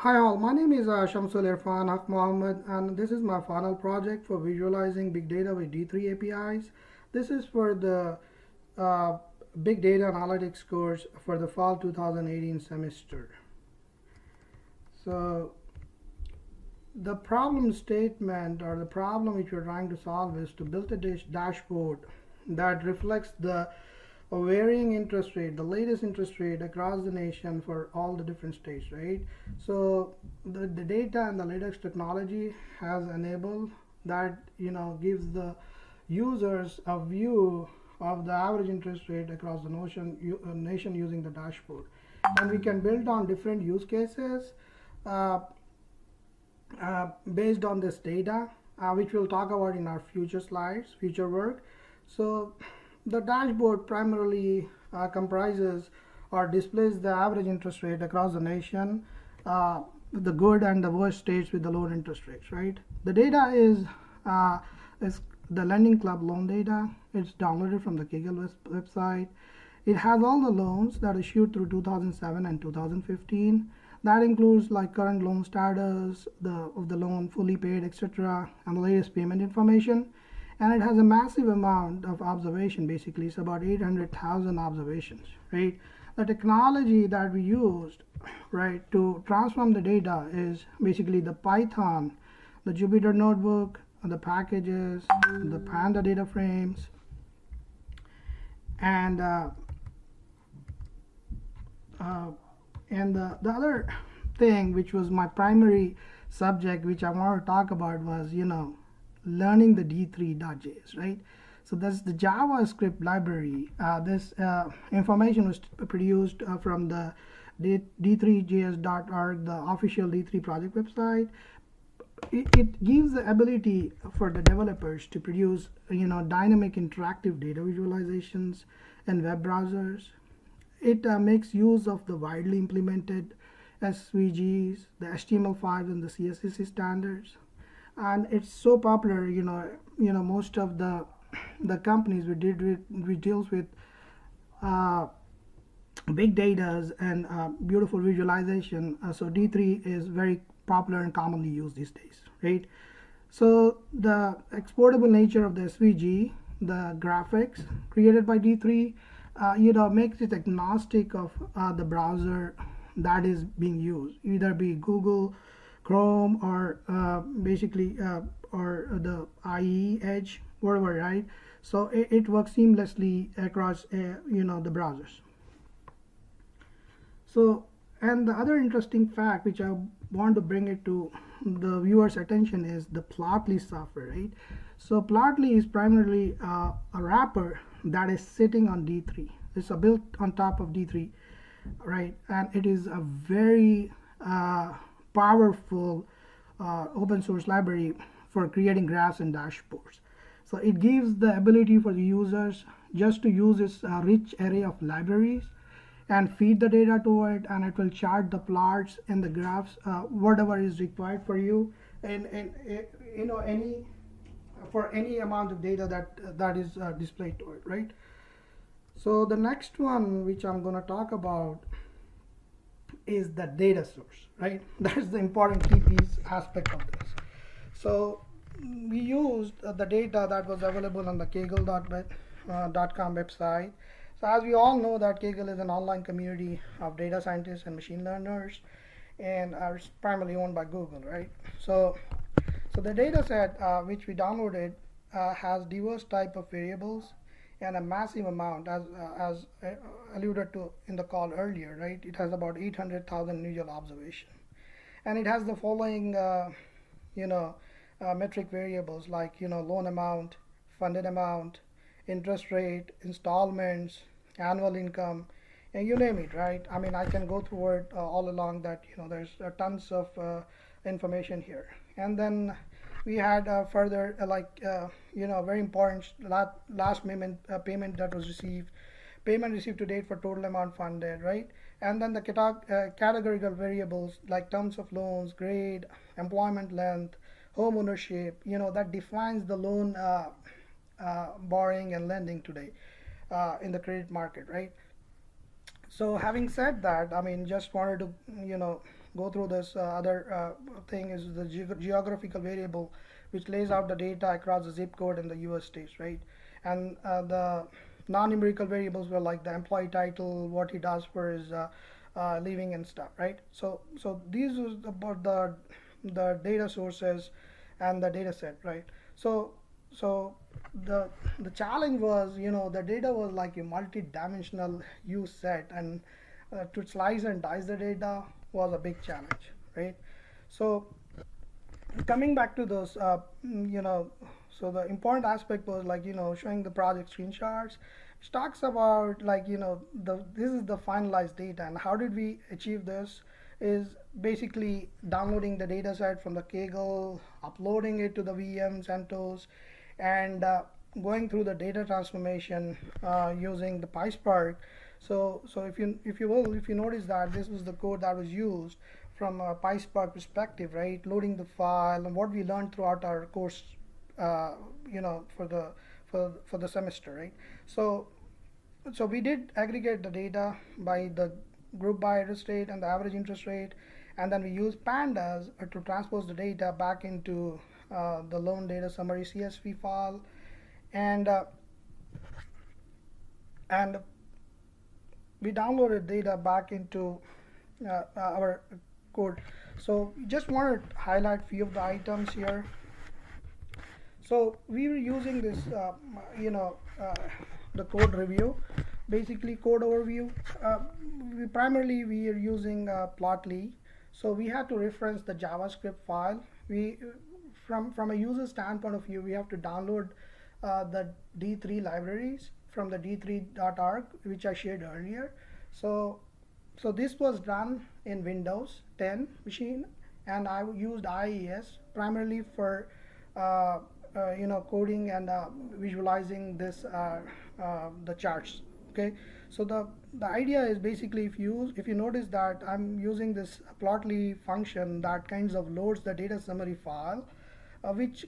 Hi all, my name is Shamsul Irfan Haq Mohammed, and this is my final project for visualizing big data with D3 APIs. This is for the uh, Big Data Analytics course for the fall 2018 semester. So the problem statement, or the problem which we're trying to solve, is to build a dashboard that reflects the varying interest rate, the latest interest rate across the nation for all the different states, right? So the data and the latest technology has enabled that, gives the users a view of the average interest rate across the nation using the dashboard. And we can build on different use cases uh, based on this data, which we'll talk about in our future slides, future work. So the dashboard primarily comprises or displays the average interest rate across the nation, the good and the worst states with the low interest rates, right? The data is the Lending Club loan data. It's downloaded from the Kaggle website. It has all the loans that issued through 2007 and 2015. That includes like current loan status, of the loan fully paid, etc., and the latest payment information. And it has a massive amount of observation. Basically, it's about 800,000 observations, right? The technology that we used, right, to transform the data is basically the Python, the Jupyter notebook, the packages, the Panda data frames, and the other thing, which was my primary subject, which I want to talk about, was learning the D3.js, right? So that's the JavaScript library. This information was produced from the d3js.org, the official D3 project website. It gives the ability for the developers to produce dynamic interactive data visualizations in web browsers. It makes use of the widely implemented SVGs, the HTML5s, and the CSCI standards. And it's so popular, most of the companies we deals with big data and beautiful visualization. So D3 is very popular and commonly used these days, right? So the exportable nature of the SVG, the graphics created by D3, makes it agnostic of the browser that is being used, either be Google, Chrome, or or the IE Edge, whatever, right? So it works seamlessly across the browsers. So, and the other interesting fact which I want to bring it to the viewer's attention is the Plotly software, right? So Plotly is primarily a wrapper that is sitting on D3. It's built on top of D3, right? And it is a very powerful open source library for creating graphs and dashboards. So it gives the ability for the users just to use this rich array of libraries and feed the data to it, and it will chart the plots and the graphs, whatever is required for you, and any for any amount of data that is displayed to it, right? So the next one which I'm going to talk about is the data source, right? That is the important key piece aspect of this. So we used the data that was available on the Kaggle.com website. So as we all know that Kaggle is an online community of data scientists and machine learners, and it's primarily owned by Google, right? So the data set which we downloaded has diverse type of variables and a massive amount, as alluded to in the call earlier, right? It has about 800,000 individual observation, and it has the following, metric variables like loan amount, funded amount, interest rate, installments, annual income, and you name it, right? I mean, I can go through it all along that there's tons of information here. And then we had further very important last payment that was received, payment received to date for total amount funded, right? And then the categorical variables like terms of loans, grade, employment length, home ownership, that defines the loan borrowing and lending today in the credit market, right? So having said that, I mean, just wanted to go through this other thing is the geographical variable, which lays out the data across the zip code in the US states, right? And the non-numerical variables were like the employee title, what he does for his living and stuff, right? So these is about the data sources and the data set, right? So the challenge was, the data was like a multi-dimensional use set, and to slice and dice the data was a big challenge, right? So coming back to those, so the important aspect was like, showing the project screenshots, which talks about like, this is the finalized data, and how did we achieve this is basically downloading the data set from the Kaggle, uploading it to the VM CentOS, and going through the data transformation using the PySpark. So if you notice that this was the code that was used from a PySpark perspective, right? Loading the file and what we learned throughout our course, for the semester, right? So we did aggregate the data by the group by interest rate and the average interest rate, and then we used pandas to transpose the data back into the loan data summary CSV file, and we downloaded data back into our code. So we just want to highlight few of the items here. So we were using this, the code review, basically code overview. Primarily we are using Plotly. So we had to reference the JavaScript file. From a user standpoint of view, we have to download the D3 libraries from the d3.org, which I shared earlier. So this was done in Windows 10 machine, and I used IIS primarily for coding and visualizing this the charts. Okay, so the idea is basically, if you notice that I'm using this Plotly function that kinds of loads the data summary file, which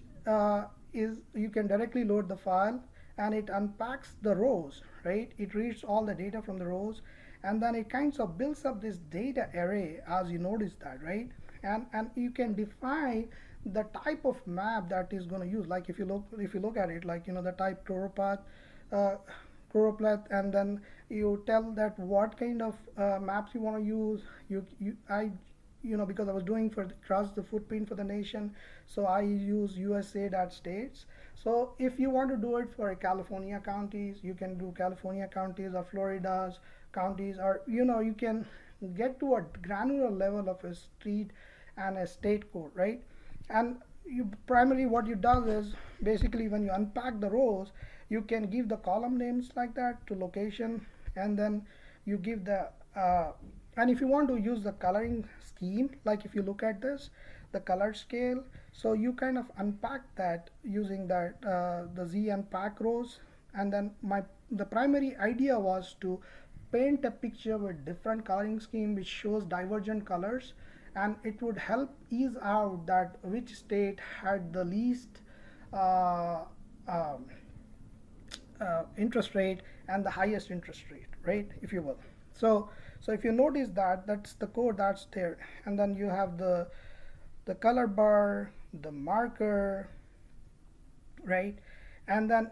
is, you can directly load the file and it unpacks the rows, right? It reads all the data from the rows, and then it kinds of builds up this data array, as you notice that, right? And you can define the type of map that is going to use. Like if you look at it, like the type choropleth, and then you tell that what kind of maps you want to use. Because I was doing for across the footprint for the nation, so I use USA.states. So if you want to do it for California counties, you can do California counties or Florida's counties, or you can get to a granular level of a street and a state code, right? And primarily what you does is, basically when you unpack the rows, you can give the column names like that to location, and then you give the and if you want to use the coloring scheme, like if you look at this, the color scale, so you kind of unpack that using that the Z unpack rows. And then the primary idea was to paint a picture with different coloring scheme which shows divergent colors, and it would help ease out that which state had the least interest rate and the highest interest rate, right, if you will. So if you notice that, that's the code that's there, and then you have the color bar, the marker, right? And then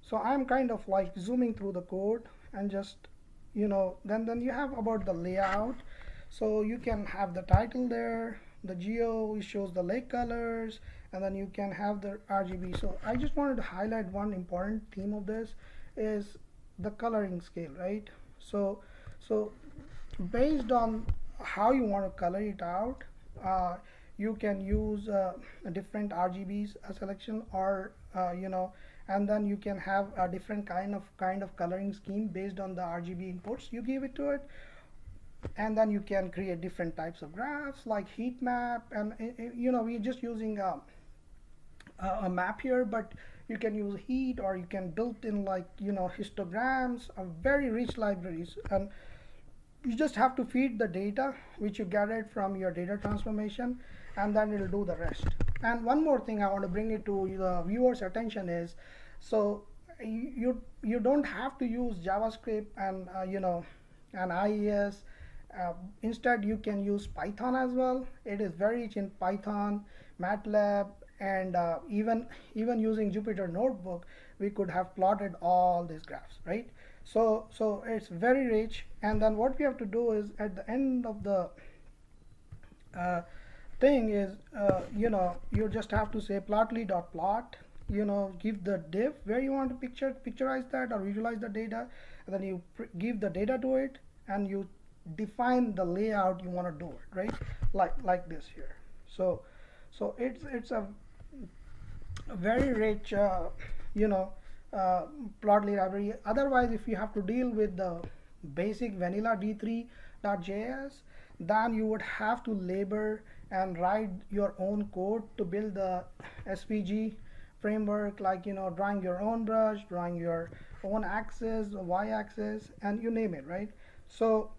so I'm kind of like zooming through the code, and just then you have about the layout. So you can have the title there, the geo shows the lake colors, and then you can have the RGB. So I just wanted to highlight one important theme of this is the coloring scale, right? So based on how you want to color it out, you can use a different RGBs selection, or and then you can have a different kind of coloring scheme based on the RGB inputs you give it to it. And then you can create different types of graphs like heat map, and we're just using a map here, but you can use heat, or you can build in like histograms, very rich libraries, and you just have to feed the data which you gathered from your data transformation, and then it'll do the rest. And one more thing I want to bring it to the viewers' attention is, so you don't have to use JavaScript and and IES. Instead, you can use Python as well. It is very rich in Python, MATLAB, and even using Jupyter Notebook, we could have plotted all these graphs, right? So it's very rich. And then what we have to do is at the end of the thing is, you just have to say plotly.plot, give the div where you want to picturize that or visualize the data, and then you give the data to it, and you define the layout you want to do it, right? Like this here. So it's a very rich plotly library. Otherwise, if you have to deal with the basic vanilla d3.js, then you would have to labor and write your own code to build the SVG framework, like drawing your own brush, drawing your own axis, y-axis, and you name it, right? So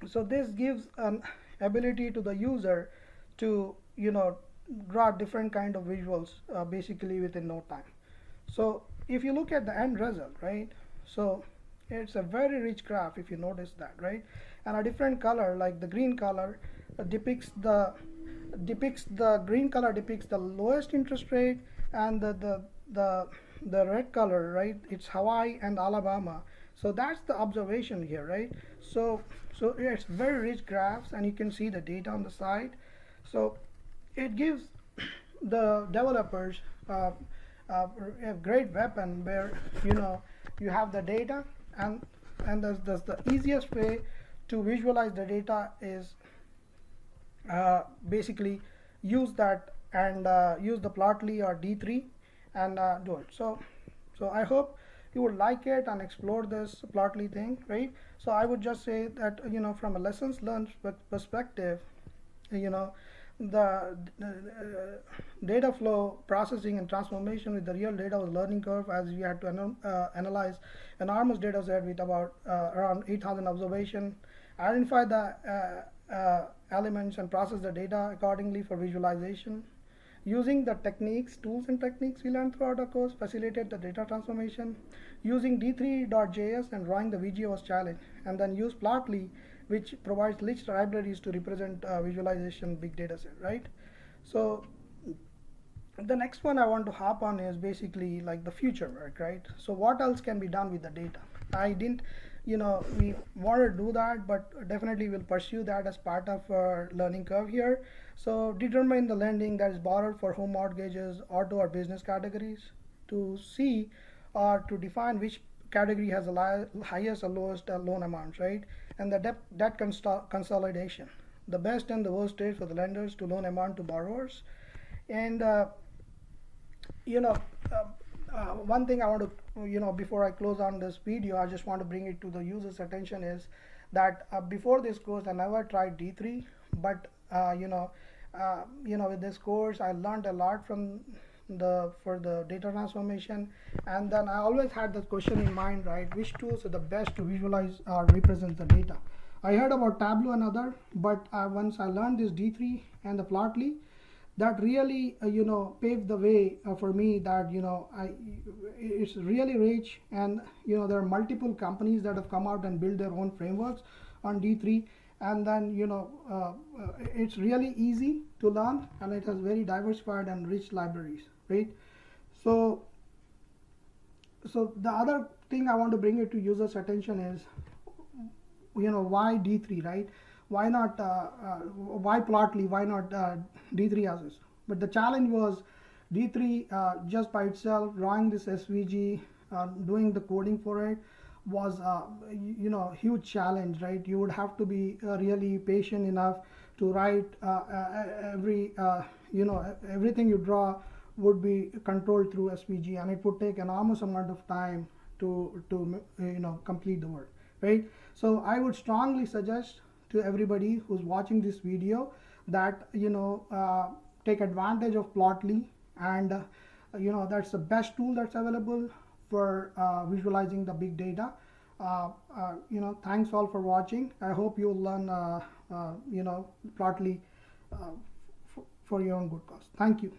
this gives an ability to the user to draw different kind of visuals basically within no time. So if you look at the end result, right, so it's a very rich graph, if you notice that, right? And a different color, like the green color, depicts the green color depicts the lowest interest rate, and the red color, right, it's Hawaii and Alabama. So that's the observation here, right? So it's very rich graphs, and you can see the data on the side. So it gives the developers a great weapon where you have the data, and that's the easiest way to visualize the data is basically use that and use the Plotly or D3 and do it. So I hope you would like it and explore this Plotly thing, right? So I would just say that from a lessons learned perspective, the data flow processing and transformation with the real data was learning curve, as we had to analyze enormous data set with about around 8,000 observation, identify the elements and process the data accordingly for visualization. Using the tools and techniques we learned throughout the course facilitate the data transformation. Using d3.js and drawing the VGA was challenge, and then use Plotly, which provides rich libraries to represent visualization big data set, right? So the next one I want to hop on is basically like the future work, right? So what else can be done with the data? I didn't, we want to do that, but definitely we'll pursue that as part of our learning curve here. So determine the lending that is borrowed for home mortgages, auto or business categories, to see or to define which category has the highest or lowest loan amounts, right? And the debt consolidation, the best and the worst rate for the lenders to loan amount to borrowers. And one thing I want to, before I close on this video, I just want to bring it to the user's attention is that before this course, I never tried D3, but with this course, I learned a lot for the data transformation. And then I always had this question in mind, right? Which tools are the best to visualize or represent the data? I heard about Tableau and other, but once I learned this D3 and the Plotly, that really paved the way for me that it's really rich, and there are multiple companies that have come out and built their own frameworks on D3, and then it's really easy to learn, and it has very diversified and rich libraries, right? So the other thing I want to bring it to users' attention is why D3, right? Why not why Plotly, why not D3 as is? But the challenge was D3 just by itself, drawing this SVG, doing the coding for it was huge challenge, right? You would have to be really patient enough to write everything you draw would be controlled through SVG, and it would take enormous amount of time to complete the work, right? So I would strongly suggest to everybody who's watching this video that take advantage of Plotly, and that's the best tool that's available for visualizing the big data. Thanks all for watching. I hope you'll learn Plotly for your own good cause. Thank you.